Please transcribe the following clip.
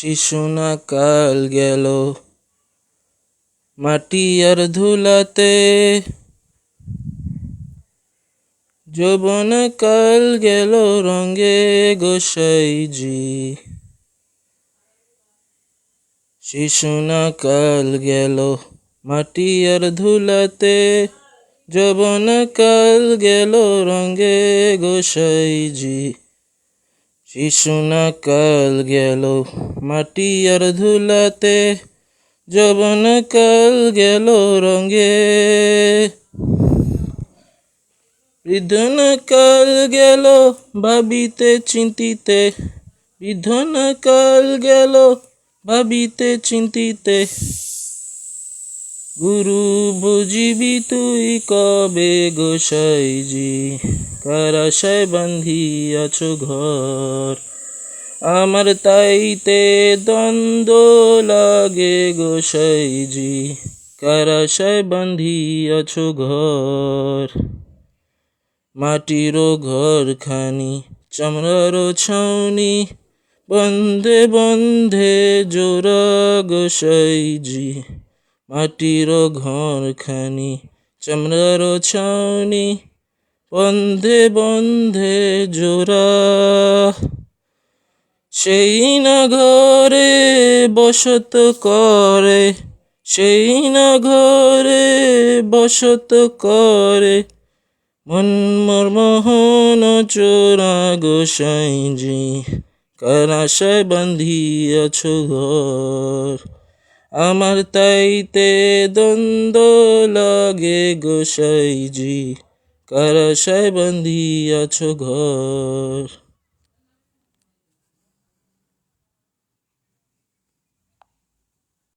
শিশু না কাল গেল মাটি আর ধুলাতে, যৌবন কাল গেল রঙে গোসাইজি। শিশু না কাল গেল মাটি আর ধুলাতে, যৌবন কাল গেল রঙে গোসাইজি। শিশু না কাল গেল মাটি আর ধুলাতে, যৌবন কাল গেল রঙে। বৃদ্ধন কাল গেল ভাবিতে চিন্তিতে, বৃদ্ধন কাল গেল ভাবিতে চিন্তিতে। গুরু বুঝিবি তুই কবে গোসাইজি, কার আশায় বাঁধিয়াছ ঘর। আমার তাইতে দ্বন্দ্ব লাগে গোসাইজি, কার আশায় বাঁধিয়াছ ঘর। মাটির ঘরখানি চামড়ার ছাউনি, বন্ধে বন্ধে জোড়া গোসাইজি। মাটির ঘরখানি চামড়ার ছাউনি, বন্ধে বন্ধে জোড়া। সেই না ঘরে বসত করে, সেই না ঘরে বসত করে, মন মোর মোহন চোরা গোসাইজি, কার আশায় বাঁধিয়াছ ঘর। আমার তাইতে দ্বন্দ্ব লাগে গোসাইজি, কার আশায় বাঁধিয়াছ ঘর।